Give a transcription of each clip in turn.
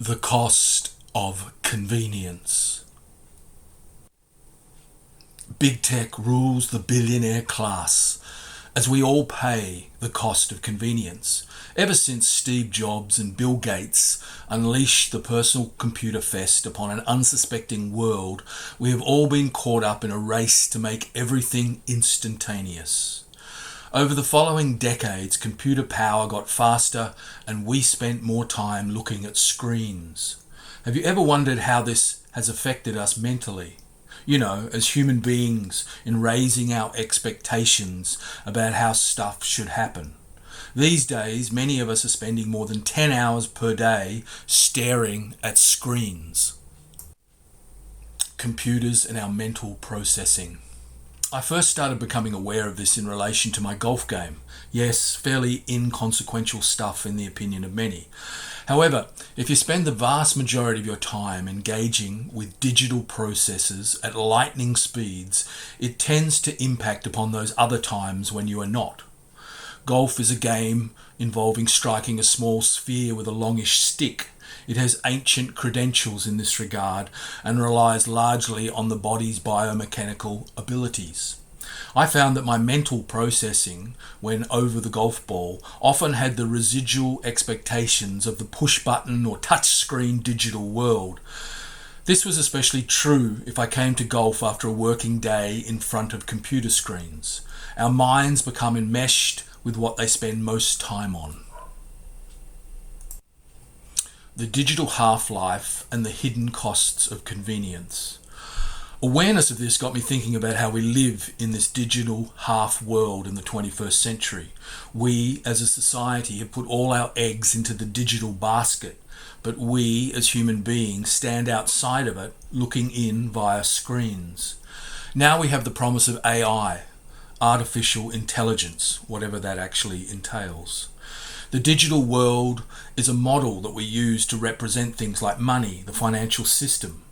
The cost of convenience. Big tech rules the billionaire class as we all pay the cost of convenience. Ever since Steve Jobs and Bill Gates unleashed the personal computer fest upon an unsuspecting world, we have all been caught up in a race to make everything instantaneous. Over the following decades, computer power got faster and we spent more time looking at screens. Have you ever wondered how this has affected us mentally? You know, as human beings, in raising our expectations about how stuff should happen. These days, many of us are spending more than 10 hours per day staring at screens. Computers and our mental processing. I first started becoming aware of this in relation to my golf game. Yes, fairly inconsequential stuff in the opinion of many. However, if you spend the vast majority of your time engaging with digital processes at lightning speeds, it tends to impact upon those other times when you are not. Golf is a game involving striking a small sphere with a longish stick. It has ancient credentials in this regard and relies largely on the body's biomechanical abilities. I found that my mental processing when over the golf ball often had the residual expectations of the push-button or touchscreen digital world. This was especially true if I came to golf after a working day in front of computer screens. Our minds become enmeshed with what they spend most time on. The digital half-life and the hidden costs of convenience. Awareness of this got me thinking about how we live in this digital half-world in the 21st century. We, as a society, have put all our eggs into the digital basket, but we, as human beings, stand outside of it, looking in via screens. Now we have the promise of AI, artificial intelligence, whatever that actually entails. The digital world is a model that we use to represent things like money, the financial system.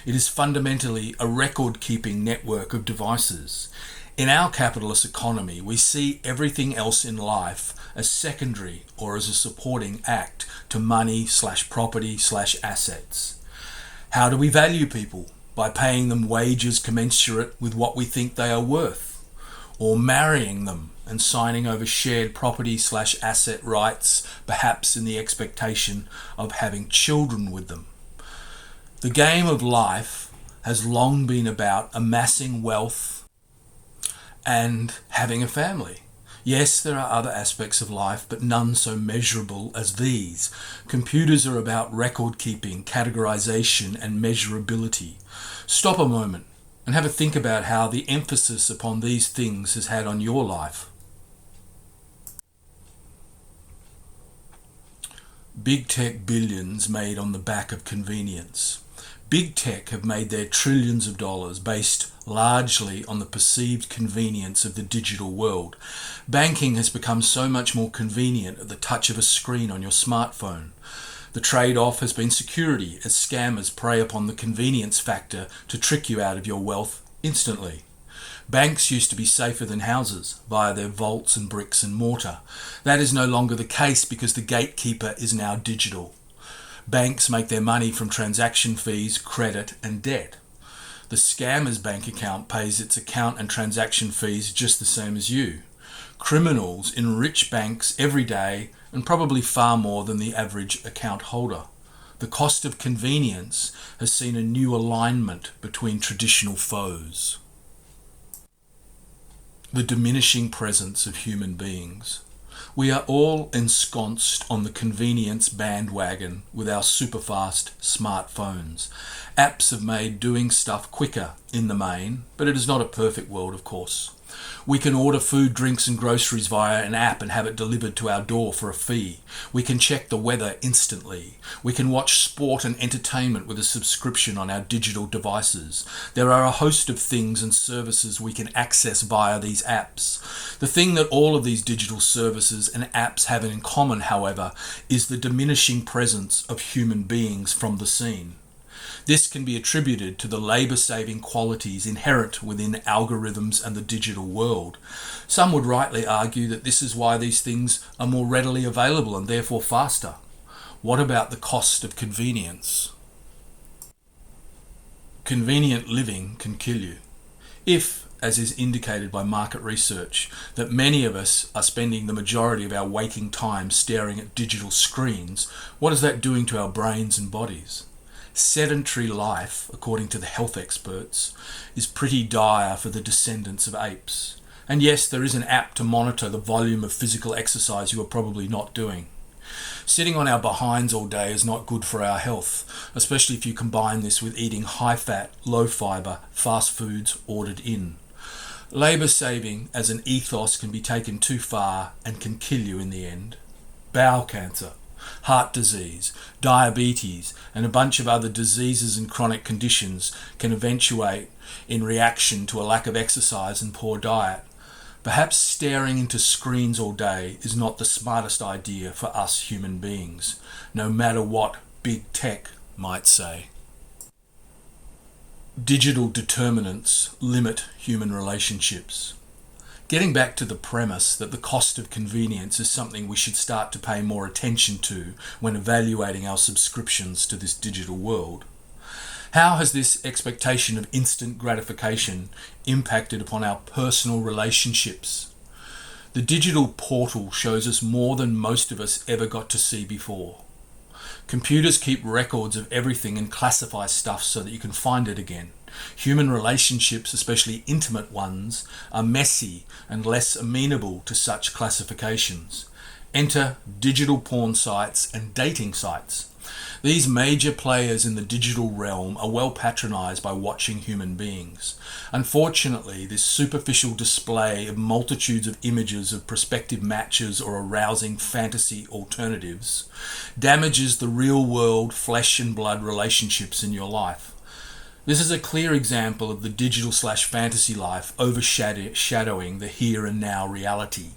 It is fundamentally a record-keeping network of devices. In our capitalist economy, we see everything else in life as secondary or as a supporting act to money/property/assets. How do we value people? By paying them wages commensurate with what we think they are worth, or marrying them and signing over shared property/asset rights, perhaps in the expectation of having children with them. The game of life has long been about amassing wealth and having a family. Yes, there are other aspects of life, but none so measurable as these. Computers are about record keeping, categorization, and measurability. Stop a moment and have a think about how the emphasis upon these things has had on your life. Big tech billions made on the back of convenience. Big tech have made their trillions of dollars based largely on the perceived convenience of the digital world. Banking has become so much more convenient at the touch of a screen on your smartphone. The trade-off has been security, as scammers prey upon the convenience factor to trick you out of your wealth instantly. Banks used to be safer than houses via their vaults and bricks and mortar. That is no longer the case because the gatekeeper is now digital. Banks make their money from transaction fees, credit and debt. The scammer's bank account pays its account and transaction fees just the same as you. Criminals enrich banks every day and probably far more than the average account holder. The cost of convenience has seen a new alignment between traditional foes. The diminishing presence of human beings. We are all ensconced on the convenience bandwagon with our super-fast smartphones. Apps have made doing stuff quicker in the main, but it is not a perfect world, of course. We can order food, drinks and groceries via an app and have it delivered to our door for a fee. We can check the weather instantly. We can watch sport and entertainment with a subscription on our digital devices. There are a host of things and services we can access via these apps. The thing that all of these digital services and apps have in common, however, is the diminishing presence of human beings from the scene. This can be attributed to the labour-saving qualities inherent within algorithms and the digital world. Some would rightly argue that this is why these things are more readily available and therefore faster. What about the cost of convenience? Convenient living can kill you. If, as is indicated by market research, that many of us are spending the majority of our waking time staring at digital screens, what is that doing to our brains and bodies? Sedentary life, according to the health experts, is pretty dire for the descendants of apes. And yes, there is an app to monitor the volume of physical exercise you are probably not doing. Sitting on our behinds all day is not good for our health, especially if you combine this with eating high-fat, low-fibre, fast foods ordered in. Labour saving as an ethos can be taken too far and can kill you in the end. Bowel cancer, heart disease, diabetes, and a bunch of other diseases and chronic conditions can eventuate in reaction to a lack of exercise and poor diet. Perhaps staring into screens all day is not the smartest idea for us human beings, no matter what big tech might say. Digital determinants limit human relationships. Getting back to the premise that the cost of convenience is something we should start to pay more attention to when evaluating our subscriptions to this digital world, how has this expectation of instant gratification impacted upon our personal relationships? The digital portal shows us more than most of us ever got to see before. Computers keep records of everything and classify stuff so that you can find it again. Human relationships, especially intimate ones, are messy and less amenable to such classifications. Enter digital porn sites and dating sites. These major players in the digital realm are well patronized by watching human beings. Unfortunately, this superficial display of multitudes of images of prospective matches or arousing fantasy alternatives damages the real-world flesh and blood relationships in your life. This is a clear example of the digital/fantasy life overshadowing the here and now reality.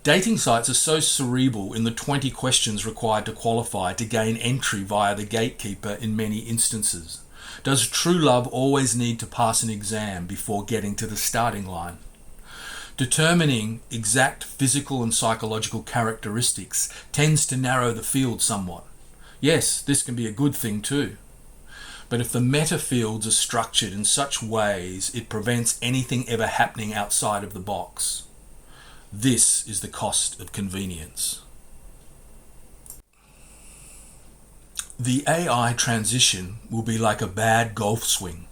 Dating sites are so cerebral in the 20 questions required to qualify to gain entry via the gatekeeper in many instances. Does true love always need to pass an exam before getting to the starting line? Determining exact physical and psychological characteristics tends to narrow the field somewhat. Yes, this can be a good thing too. But if the meta fields are structured in such ways it prevents anything ever happening outside of the box. This is the cost of convenience. The AI transition will be like a bad golf swing.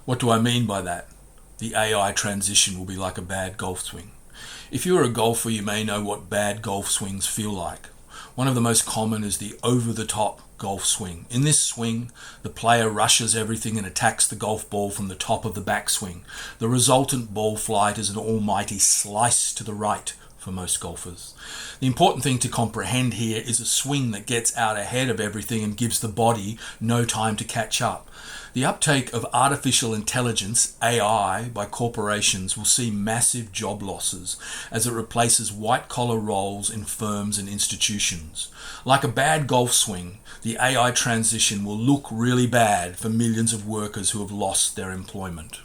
What do I mean by that? The AI transition will be like a bad golf swing. If you're a golfer, you may know what bad golf swings feel like. One of the most common is the over-the-top golf swing. In this swing, the player rushes everything and attacks the golf ball from the top of the backswing. The resultant ball flight is an almighty slice to the right for most golfers. The important thing to comprehend here is a swing that gets out ahead of everything and gives the body no time to catch up. The uptake of artificial intelligence, AI, by corporations will see massive job losses as it replaces white-collar roles in firms and institutions. Like a bad golf swing, the AI transition will look really bad for millions of workers who have lost their employment.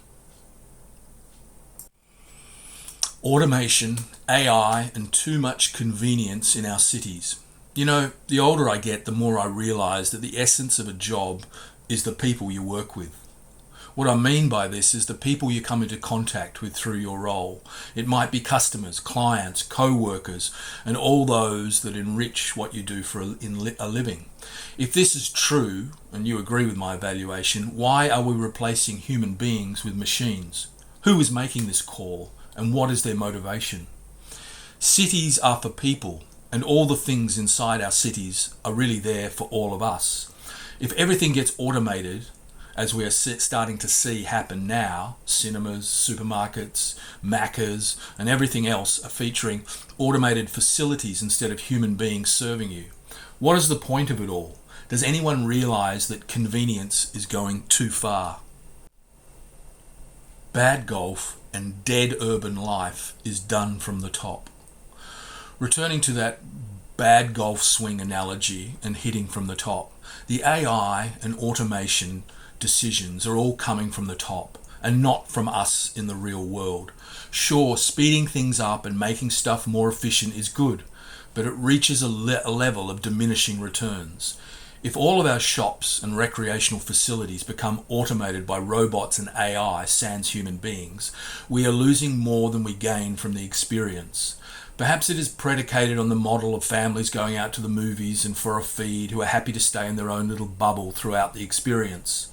Automation, AI, and too much convenience in our cities. You know, the older I get, the more I realize that the essence of a job is the people you work with. What I mean by this is the people you come into contact with through your role. It might be customers, clients, co-workers, and all those that enrich what you do for a living. If this is true, and you agree with my evaluation, why are we replacing human beings with machines? Who is making this call, and what is their motivation? Cities are for people, and all the things inside our cities are really there for all of us. If everything gets automated, as we are starting to see happen now, cinemas, supermarkets, Maccas, and everything else are featuring automated facilities instead of human beings serving you. What is the point of it all? Does anyone realize that convenience is going too far? Bad golf and dead urban life is done from the top. Returning to that bad golf swing analogy and hitting from the top, the AI and automation decisions are all coming from the top and not from us in the real world. Sure, speeding things up and making stuff more efficient is good, but it reaches a level of diminishing returns. If all of our shops and recreational facilities become automated by robots and AI sans human beings, we are losing more than we gain from the experience. Perhaps it is predicated on the model of families going out to the movies and for a feed who are happy to stay in their own little bubble throughout the experience.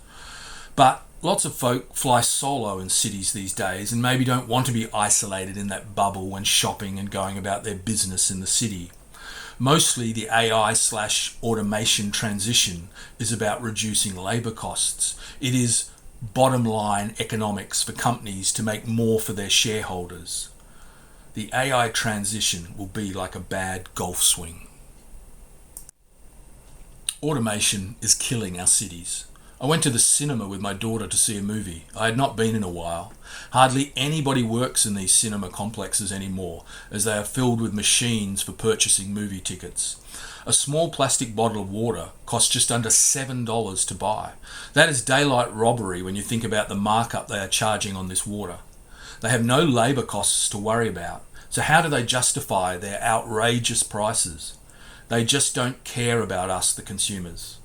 But lots of folk fly solo in cities these days and maybe don't want to be isolated in that bubble when shopping and going about their business in the city. Mostly the AI/automation transition is about reducing labour costs. It is bottom line economics for companies to make more for their shareholders. The AI transition will be like a bad golf swing. Automation is killing our cities. I went to the cinema with my daughter to see a movie. I had not been in a while. Hardly anybody works in these cinema complexes anymore, as they are filled with machines for purchasing movie tickets. A small plastic bottle of water costs just under $7 to buy. That is daylight robbery when you think about the markup they are charging on this water. They have no labour costs to worry about. So how do they justify their outrageous prices? They just don't care about us, the consumers.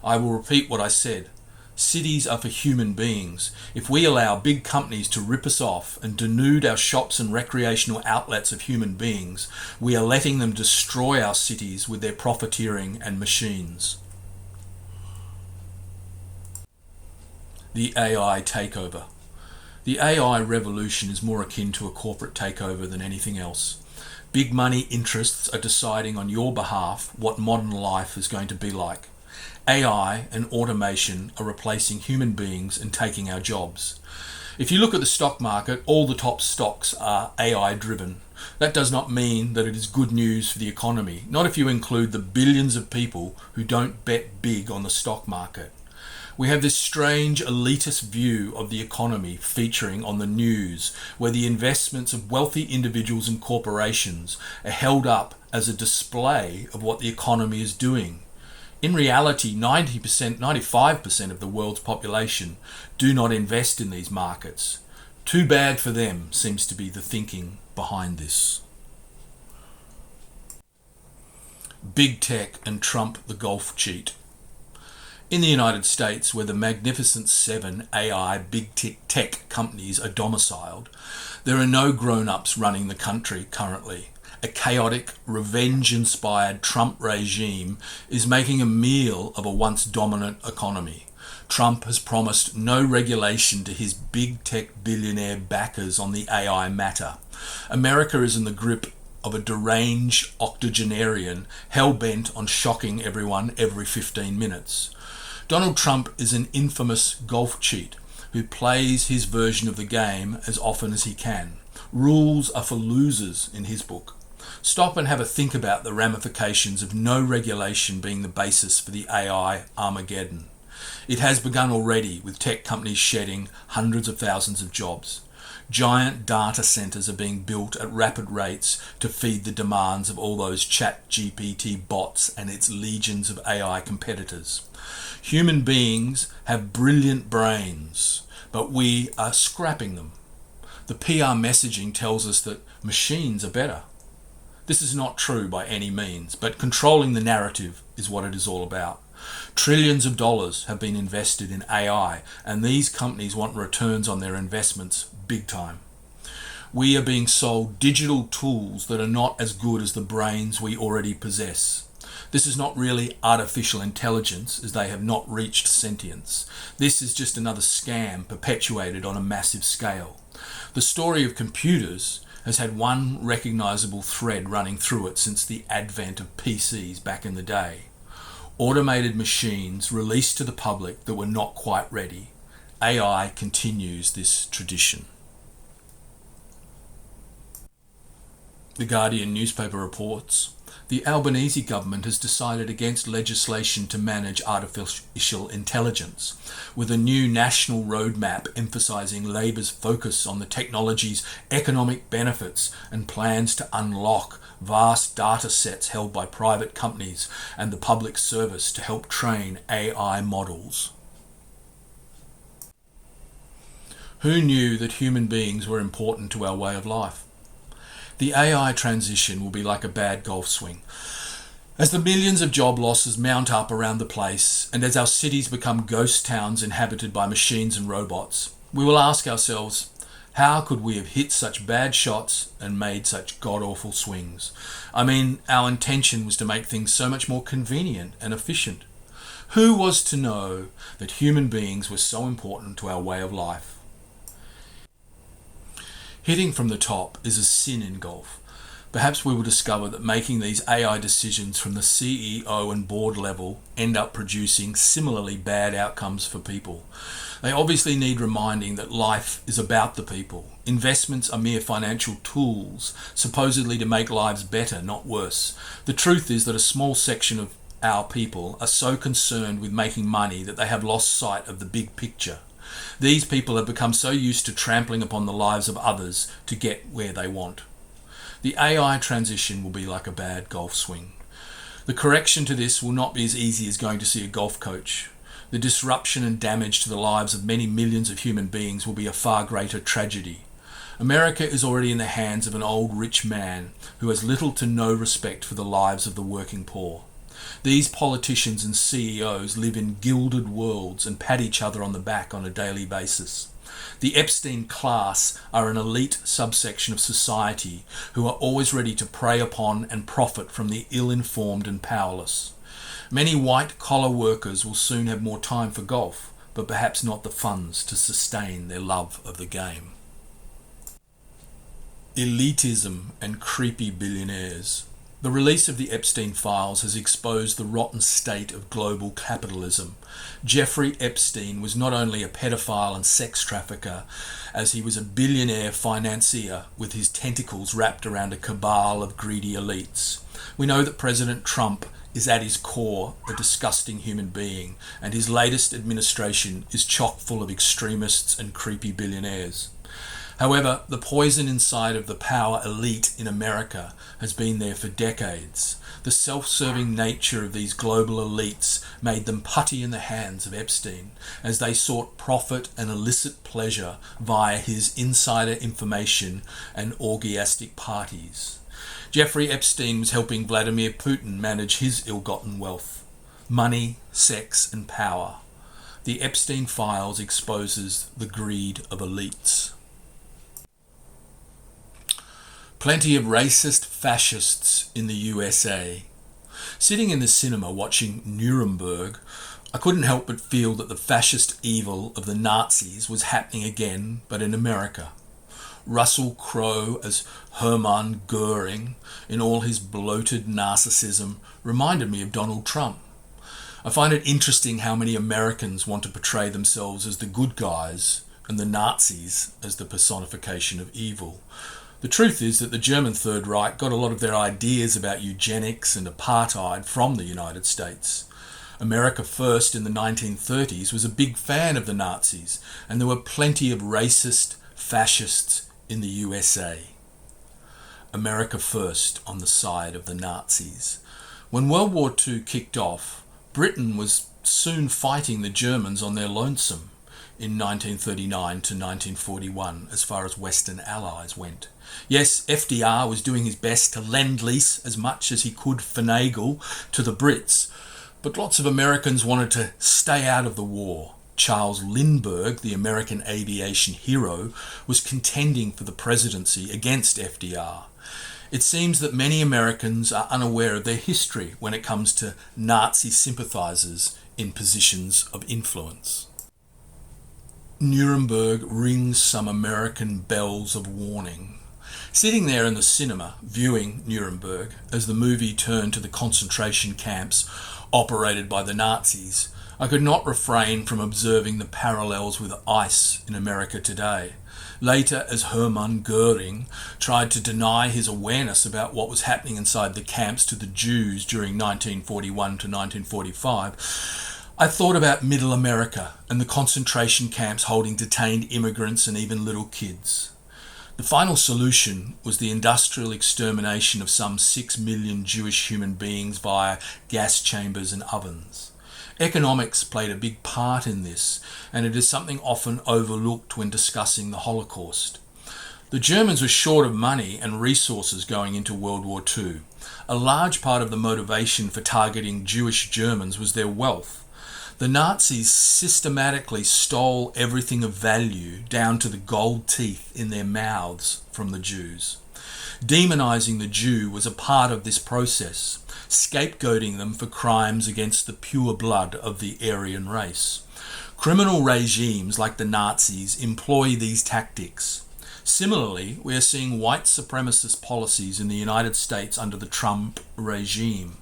I will repeat what I said. Cities are for human beings. If we allow big companies to rip us off and denude our shops and recreational outlets of human beings, we are letting them destroy our cities with their profiteering and machines. The AI takeover. The AI revolution is more akin to a corporate takeover than anything else. Big money interests are deciding on your behalf what modern life is going to be like. AI and automation are replacing human beings and taking our jobs. If you look at the stock market, all the top stocks are AI driven. That does not mean that it is good news for the economy, not if you include the billions of people who don't bet big on the stock market. We have this strange elitist view of the economy featuring on the news, where the investments of wealthy individuals and corporations are held up as a display of what the economy is doing. In reality, 95% of the world's population do not invest in these markets. Too bad for them seems to be the thinking behind this. Big tech and Trump the golf cheat. In the United States, where the Magnificent Seven AI big tech companies are domiciled, there are no grown-ups running the country currently. A chaotic, revenge-inspired Trump regime is making a meal of a once dominant economy. Trump has promised no regulation to his big tech billionaire backers on the AI matter. America is in the grip of a deranged octogenarian hell-bent on shocking everyone every 15 minutes. Donald Trump is an infamous golf cheat who plays his version of the game as often as he can. Rules are for losers in his book. Stop and have a think about the ramifications of no regulation being the basis for the AI Armageddon. It has begun already, with tech companies shedding hundreds of thousands of jobs. Giant data centers are being built at rapid rates to feed the demands of all those ChatGPT bots and its legions of AI competitors. Human beings have brilliant brains, but we are scrapping them. The PR messaging tells us that machines are better. This is not true by any means, but controlling the narrative is what it is all about. Trillions of dollars have been invested in AI, and these companies want returns on their investments big time. We are being sold digital tools that are not as good as the brains we already possess. This is not really artificial intelligence, as they have not reached sentience. This is just another scam perpetuated on a massive scale. The story of computers has had one recognizable thread running through it since the advent of PCs back in the day. Automated machines released to the public that were not quite ready. AI continues this tradition. The Guardian newspaper reports, the Albanese government has decided against legislation to manage artificial intelligence, with a new national roadmap emphasising Labour's focus on the technology's economic benefits and plans to unlock vast data sets held by private companies and the public service to help train AI models. Who knew that human beings were important to our way of life? The AI transition will be like a bad golf swing. As the millions of job losses mount up around the place, and as our cities become ghost towns inhabited by machines and robots, we will ask ourselves, how could we have hit such bad shots and made such god-awful swings? I mean, our intention was to make things so much more convenient and efficient. Who was to know that human beings were so important to our way of life? Hitting from the top is a sin in golf. Perhaps we will discover that making these AI decisions from the CEO and board level end up producing similarly bad outcomes for people. They obviously need reminding that life is about the people. Investments are mere financial tools, supposedly to make lives better, not worse. The truth is that a small section of our people are so concerned with making money that they have lost sight of the big picture. These people have become so used to trampling upon the lives of others to get where they want. The AI transition will be like a bad golf swing. The correction to this will not be as easy as going to see a golf coach. The disruption and damage to the lives of many millions of human beings will be a far greater tragedy. America is already in the hands of an old rich man who has little to no respect for the lives of the working poor. These politicians and CEOs live in gilded worlds and pat each other on the back on a daily basis. The Epstein class are an elite subsection of society who are always ready to prey upon and profit from the ill-informed and powerless. Many white-collar workers will soon have more time for golf, but perhaps not the funds to sustain their love of the game. Elitism and creepy billionaires. The release of the Epstein files has exposed the rotten state of global capitalism. Jeffrey Epstein was not only a pedophile and sex trafficker, as he was a billionaire financier with his tentacles wrapped around a cabal of greedy elites. We know that President Trump is at his core a disgusting human being, and his latest administration is chock full of extremists and creepy billionaires. However, the poison inside of the power elite in America has been there for decades. The self-serving nature of these global elites made them putty in the hands of Epstein as they sought profit and illicit pleasure via his insider information and orgiastic parties. Jeffrey Epstein was helping Vladimir Putin manage his ill-gotten wealth, money, sex and power. The Epstein files exposes the greed of elites. Plenty of racist fascists in the USA. Sitting in the cinema watching Nuremberg, I couldn't help but feel that the fascist evil of the Nazis was happening again, but in America. Russell Crowe as Hermann Goering, in all his bloated narcissism, reminded me of Donald Trump. I find it interesting how many Americans want to portray themselves as the good guys and the Nazis as the personification of evil. The truth is that the German Third Reich got a lot of their ideas about eugenics and apartheid from the United States. America First in the 1930s was a big fan of the Nazis, and there were plenty of racist fascists in the USA. America First on the side of the Nazis. When World War II kicked off, Britain was soon fighting the Germans on their lonesome in 1939 to 1941 as far as Western allies went. Yes, FDR was doing his best to lend-lease as much as he could finagle to the Brits, but lots of Americans wanted to stay out of the war. Charles Lindbergh, the American aviation hero, was contending for the presidency against FDR. It seems that many Americans are unaware of their history when it comes to Nazi sympathizers in positions of influence. Nuremberg rings some American bells of warning. Sitting there in the cinema, viewing Nuremberg, as the movie turned to the concentration camps operated by the Nazis, I could not refrain from observing the parallels with ICE in America today. Later, as Hermann Goering tried to deny his awareness about what was happening inside the camps to the Jews during 1941 to 1945, I thought about Middle America and the concentration camps holding detained immigrants and even little kids. The final solution was the industrial extermination of some 6 million Jewish human beings via gas chambers and ovens. Economics played a big part in this, and it is something often overlooked when discussing the Holocaust. The Germans were short of money and resources going into World War II. A large part of the motivation for targeting Jewish Germans was their wealth. The Nazis systematically stole everything of value down to the gold teeth in their mouths from the Jews. Demonizing the Jew was a part of this process, scapegoating them for crimes against the pure blood of the Aryan race. Criminal regimes like the Nazis employ these tactics. Similarly, we are seeing white supremacist policies in the United States under the Trump regime.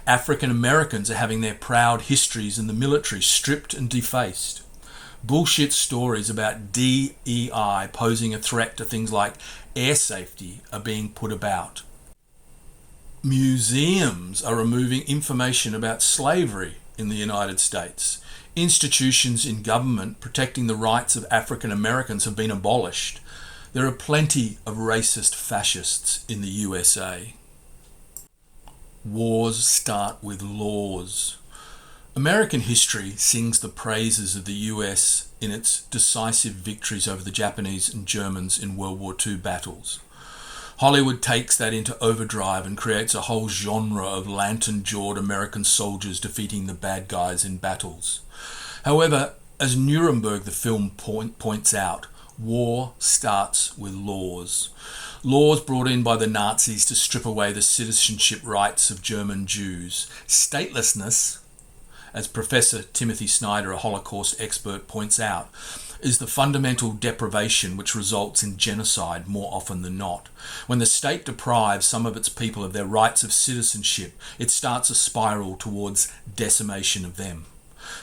African Americans are having their proud histories in the military stripped and defaced. Bullshit stories about DEI posing a threat to things like air safety are being put about. Museums are removing information about slavery in the United States. Institutions in government protecting the rights of African Americans have been abolished. There are plenty of racist fascists in the USA. Wars start with laws. American history sings the praises of the US in its decisive victories over the Japanese and Germans in World War II battles. Hollywood takes that into overdrive and creates a whole genre of lantern-jawed American soldiers defeating the bad guys in battles. However, as Nuremberg the film points out, war starts with laws. Laws brought in by the Nazis to strip away the citizenship rights of German Jews. Statelessness, as Professor Timothy Snyder, a Holocaust expert, points out, is the fundamental deprivation which results in genocide more often than not. When the state deprives some of its people of their rights of citizenship, it starts a spiral towards decimation of them.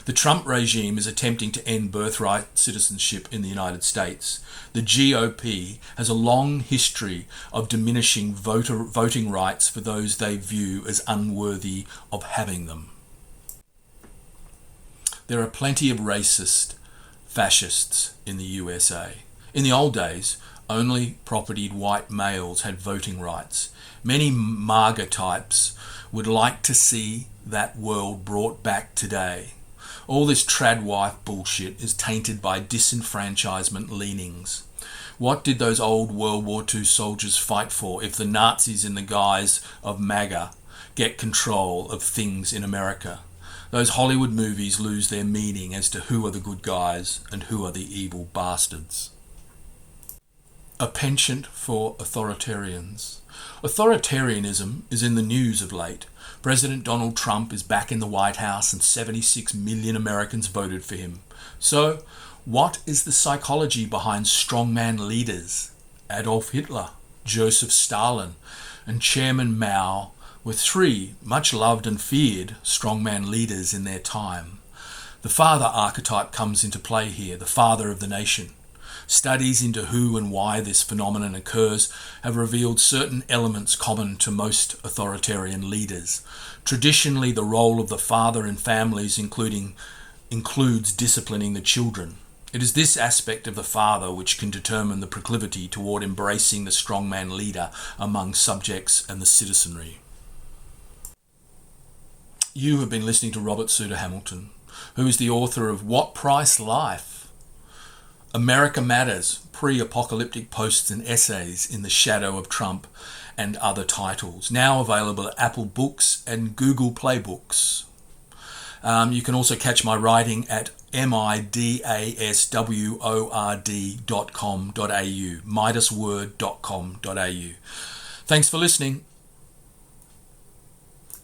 The Trump regime is attempting to end birthright citizenship in the United States. The GOP has a long history of diminishing voting rights for those they view as unworthy of having them. There are plenty of racist fascists in the USA. In the old days, only propertied white males had voting rights. Many MAGA types would like to see that world brought back today. All this trad wife bullshit is tainted by disenfranchisement leanings. What did those old World War II soldiers fight for if the Nazis in the guise of MAGA get control of things in America? Those Hollywood movies lose their meaning as to who are the good guys and who are the evil bastards. A penchant for authoritarians. Authoritarianism is in the news of late. President Donald Trump is back in the White House and 76 million Americans voted for him. So, what is the psychology behind strongman leaders? Adolf Hitler, Joseph Stalin, and Chairman Mao were three much loved and feared strongman leaders in their time. The father archetype comes into play here, the father of the nation. Studies into who and why this phenomenon occurs have revealed certain elements common to most authoritarian leaders. Traditionally, the role of the father in families includes disciplining the children. It is this aspect of the father which can determine the proclivity toward embracing the strongman leader among subjects and the citizenry. You have been listening to Robert Sudha Hamilton, who is the author of What Price Life? America Matters, Pre-apocalyptic Posts and Essays in the Shadow of Trump, and other titles, now available at Apple Books and Google Play Books. You can also catch my writing at midasword.com.au, midasword.com.au. Thanks for listening.